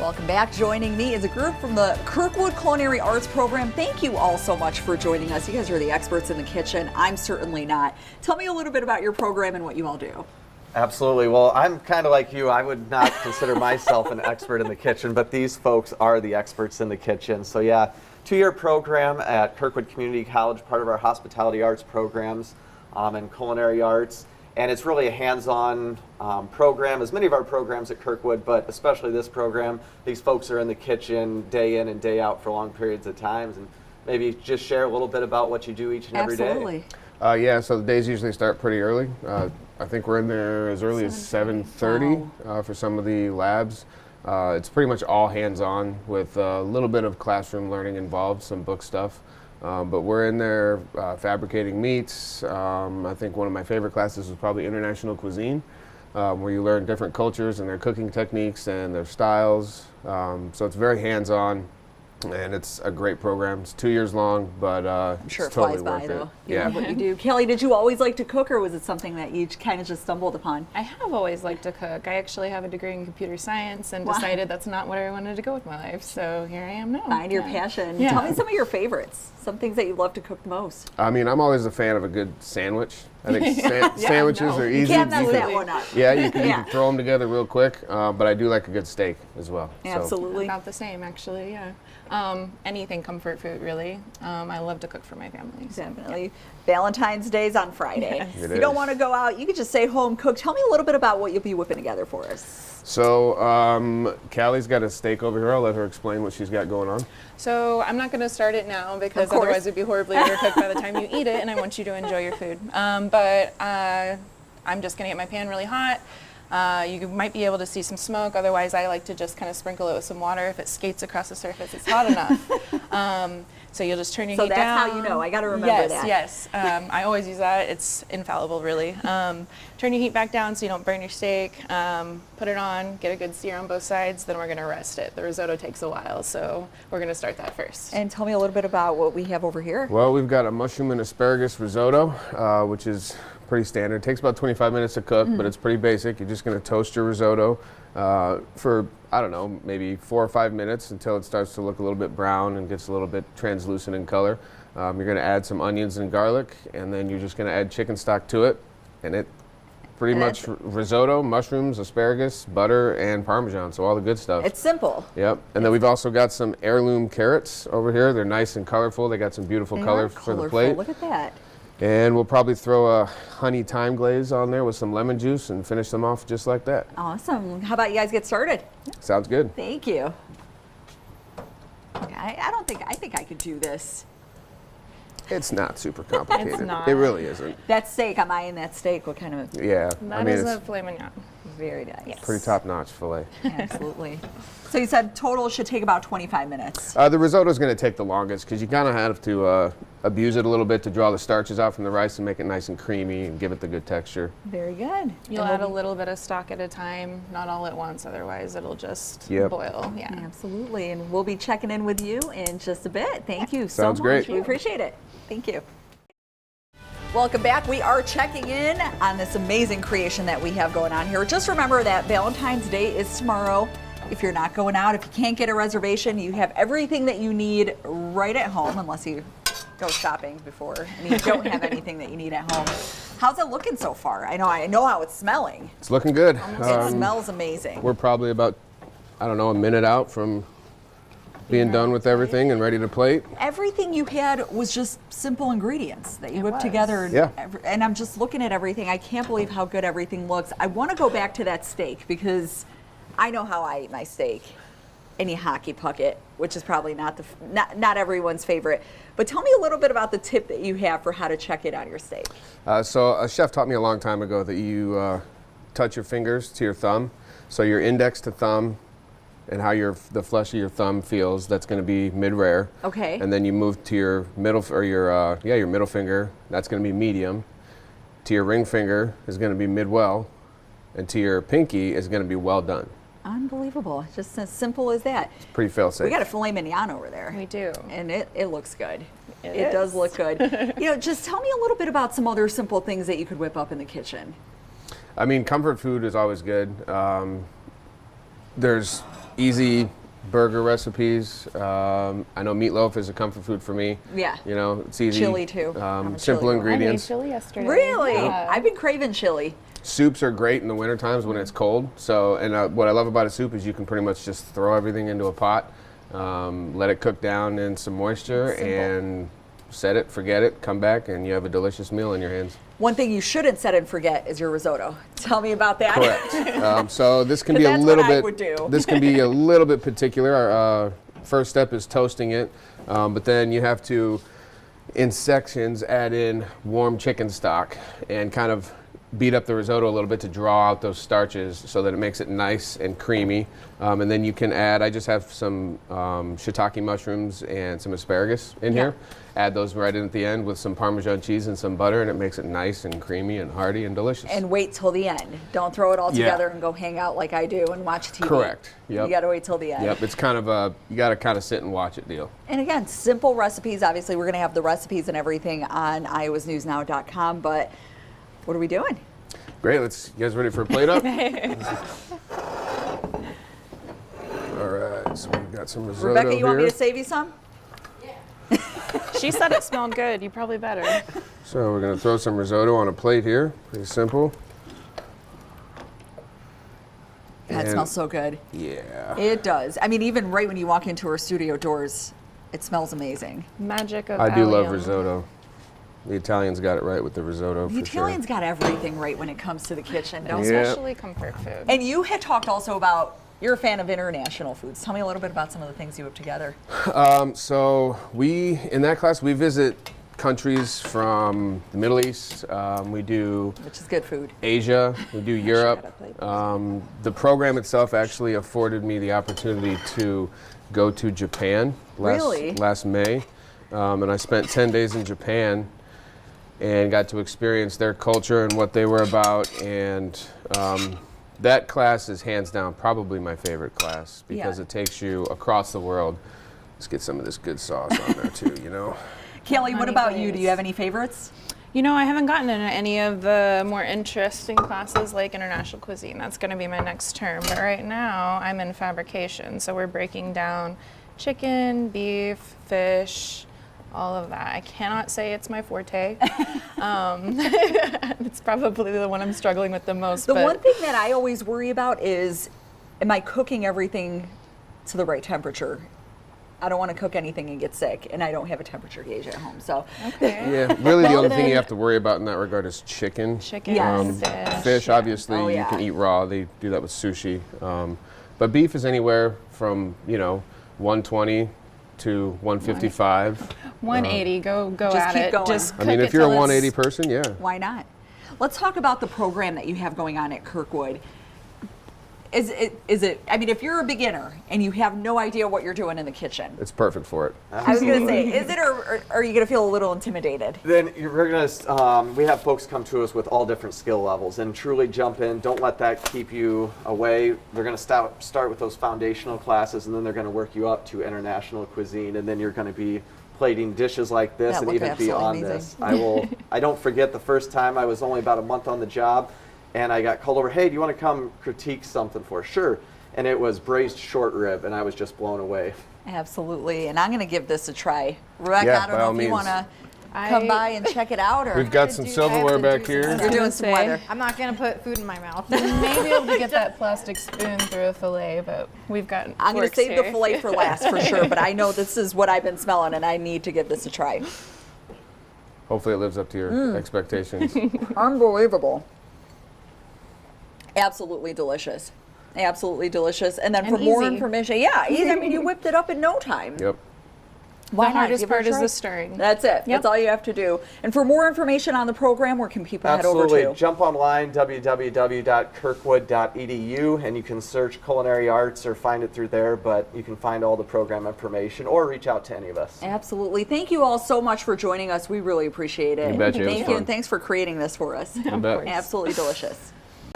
Welcome back. Joining me is a group from the Kirkwood Culinary Arts program. Thank you all so much for joining us. You guys are the experts in the kitchen. I'm certainly not. Tell me a little bit about your program and what you all do. Absolutely. Well, I'm kind of like you. I would not consider myself an expert in the kitchen, but these folks are the experts in the kitchen. So yeah, 2-year program at Kirkwood Community College, part of our hospitality arts programs and culinary arts. And it's really a hands-on program, as many of our programs at Kirkwood, but especially this program. These folks are in the kitchen day in and day out for long periods of times. And maybe just share a little bit about what you do each and every day. Absolutely. Yeah, so the days usually start pretty early. I think we're in there as early as 7:30 for some of the labs. It's pretty much all hands-on with a little bit of classroom learning involved, some book stuff. But we're in there fabricating meats. I think one of my favorite classes was probably International Cuisine, where you learn different cultures and their cooking techniques and their styles. So it's very hands-on, and it's a great program. It's 2 years long, but I'm sure it's it totally flies by, worth though. it. You Yeah. love what you do. Kelly, did you always like to cook, or was it something that you kind of just stumbled upon? I have always liked to cook. I actually have a degree in computer science and Wow. decided that's not what I wanted to go with my life. So here I am now. Find your passion. Yeah. Tell me some of your favorites, some things that you love to cook the most. I mean, I'm always a fan of a good sandwich. I think sandwiches no. are You easy. can't mess You that can- one up. Yeah, you can Yeah. throw them together real quick, but I do like a good steak as well. So. Absolutely. About the same, actually, yeah. Anything comfort food, really. I love to cook for my family. So. Definitely. Valentine's Day's on Friday. Yes. If It you don't is. want to go out, you could just stay home, cook. Tell me a little bit about what you'll be whipping together for us. So, Callie's got a steak over here. I'll let her explain what she's got going on. So I'm not going to start it now because Of course. otherwise it'd be horribly undercooked by the time you eat it, and I want you to enjoy your food. But I'm just going to get my pan really hot. You might be able to see some smoke. Otherwise, I like to just kind of sprinkle it with some water. If it skates across the surface, it's hot enough. So you'll just turn your So heat that's down. how you know. I got to remember yes, that. Yes, I always use that. It's infallible, really. Turn your heat back down so you don't burn your steak. Put it on, get a good sear on both sides. Then we're going to rest it. The risotto takes a while, so we're going to start that first. And tell me a little bit about what we have over here. Well, we've got a mushroom and asparagus risotto, which is pretty standard. It takes about 25 minutes to cook, but it's pretty basic. You're just going to toast your risotto for, I don't know, maybe 4 or 5 minutes until it starts to look a little bit brown and gets a little bit translucent in color. You're going to add some onions and garlic, and then you're just going to add chicken stock to it, and it pretty And much risotto, mushrooms, asparagus, butter, and Parmesan, so all the good stuff. It's simple. Yep, and then we've also got some heirloom carrots over here. They're nice and colorful. They got some beautiful They color are for the colorful. plate. Look at that. And we'll probably throw a honey thyme glaze on there with some lemon juice and finish them off just like that. Awesome. How about you guys get started? Sounds good. Thank you. I think I could do this. It's not super complicated. It's not. It really isn't. That steak, I'm eyeing that steak. What kind of, Yeah, That I mean, is it's a filet mignon. very nice. pretty top-notch filet. Absolutely. So you said total should take about 25 minutes. The risotto is going to take the longest because you kind of have to abuse it a little bit to draw the starches out from the rice and make it nice and creamy and give it the good texture. Very good. You'll And add a we'll be- little bit of stock at a time, not all at once, otherwise it'll just Yep. boil. Yeah. Absolutely. And we'll be checking in with you in just a bit. Thank you so Sounds much. great. We appreciate it. Thank you. Welcome back. We are checking in on this amazing creation that we have going on here. Just remember that Valentine's Day is tomorrow. If you're not going out, if you can't get a reservation, you have everything that you need right at home, unless you go shopping before and you don't have anything that you need at home. How's it looking so far? I know how it's smelling. It's looking good. It smells amazing. We're probably about, I don't know, a minute out from being done with everything and ready to plate. Everything you had was just simple ingredients that you whipped was. together. And, Yeah. and I'm just looking at everything. I can't believe how good everything looks. I want to go back to that steak because I know how I eat my steak. And you hockey puck it, which is probably not everyone's favorite. But tell me a little bit about the tip that you have for how to check it on your steak. So a chef taught me a long time ago that you touch your fingers to your thumb. So your index to thumb and how the flesh of your thumb feels, that's going to be mid-rare. Okay. And then you move to your middle, or your middle finger, that's going to be medium. To your ring finger is going to be mid-well. And to your pinky is going to be well done. Unbelievable. Just as simple as that. Pretty fail-safe. We got a filet mignon over there. We do. And it looks good. It It does is. look good. Just tell me a little bit about some other simple things that you could whip up in the kitchen. I mean, comfort food is always good. There's easy burger recipes. I know meatloaf is a comfort food for me. Yeah. You know, it's easy. Chili too. I'm a Simple chili girl. ingredients. I made chili yesterday. Really? Yeah. I've been craving chili. Soups are great in the winter times when it's cold. So, and what I love about a soup is you can pretty much just throw everything into a pot, let it cook down in some moisture, Simple. and set it, forget it, come back, and you have a delicious meal in your hands. One thing you shouldn't set and forget is your risotto. Tell me about that. Correct. So this can be a That's little what I bit. would do. This can be a little bit particular. Our first step is toasting it, but then you have to, in sections, add in warm chicken stock and kind of beat up the risotto a little bit to draw out those starches so that it makes it nice and creamy. And then you can add, I just have some shiitake mushrooms and some asparagus in here. Add those right in at the end with some Parmesan cheese and some butter, and it makes it nice and creamy and hearty and delicious. And wait till the end. Don't throw it all Yeah. together and go hang out like I do and watch TV. Correct. Yep. You got to wait till the end. Yep, it's kind of a, you got to kind of sit and watch it deal. And again, simple recipes. Obviously, we're going to have the recipes and everything on iowasnewsnow.com, but what are we doing? Great, you guys ready for a plate up? All right, so we've got some risotto Rebecca, you want me here. to save you some? She said it smelled good. You probably better. So we're gonna throw some risotto on a plate here, pretty simple. That And- smells so good. Yeah. It does. I mean, even right when you walk into our studio doors, it smells amazing. Magic of I do love allium. risotto. The Italians got it right with the risotto The for sure. Italians got everything right when it comes to the kitchen, don't Yeah. they? Especially comfort food. And you had talked also about, you're a fan of international foods. Tell me a little bit about some of the things you have together. So in that class, we visit countries from the Middle East. We do Which is good food. Asia, we do Europe. got a plate. The program itself actually afforded me the opportunity to go to Japan Really? last May. And I spent 10 days in Japan and got to experience their culture and what they were about. And that class is hands down probably my favorite class because Yeah. it takes you across the world. Let's get some of this good sauce on there too, you know? Kelly, what Honey about you? Do glaze. you have any favorites? You know, I haven't gotten into any of the more interesting classes like international cuisine. That's going to be my next term. But right now, I'm in fabrication. So we're breaking down chicken, beef, fish, all of that. I cannot say it's my forte. It's probably the one I'm struggling with the most. The but one thing that I always worry about is, am I cooking everything to the right temperature? I don't want to cook anything and get sick, and I don't have a temperature gauge at home. So, Okay. Yeah, really the Well, only thing then- you have to worry about in that regard is chicken. Chicken, Yes. Fish, obviously, Oh, yeah. you can eat raw. They do that with sushi. But beef is anywhere from, 120 to 155. 180, go Just at keep it. going. Just I mean, cook if it you're a till it's- 180 person, yeah. why not? Let's talk about the program that you have going on at Kirkwood. Is it, I mean, if you're a beginner and you have no idea what you're doing in the kitchen, It's perfect for it. I was going to say, is it, or are you going to feel a little intimidated? Then we're gonna. We have folks come to us with all different skill levels, and truly jump in. Don't let that keep you away. They're gonna start with those foundational classes, and then they're gonna work you up to international cuisine, and then you're gonna be plating dishes like this, That and looked even absolutely beyond amazing. this. I don't forget the first time I was only about a month on the job, and I got called over. Hey, do you want to come critique something for us? Sure. And it was braised short rib, and I was just blown away. Absolutely, and I'm going to give this a try. Rebecca, Yeah, I don't by know all if you means. want to come by and check it out, or We've got some silverware back here. you're doing some weather. I'm not gonna put food in my mouth. Maybe able to get that plastic spoon through a fillet, but we've got. I'm going to forks save the here. filet for last for sure, but I know this is what I've been smelling, and I need to give this a try. Hopefully it lives up to your expectations. Unbelievable. Absolutely delicious. Absolutely delicious. And then And for more easy. information, I mean, you whipped it up in no time. Yep. Why The not? hardest Give it a part is try. the stirring. That's it. That's all you have to do. And for more information on the program, where can people head Absolutely. over to? Jump online, www.kirkwood.edu, and you can search Culinary Arts or find it through there, but you can find all the program information or reach out to any of us. Absolutely. Thank you all so much for joining us. We really appreciate it. You betcha. It was Thank you, fun. and thanks for creating this for us. You bet. Absolutely delicious.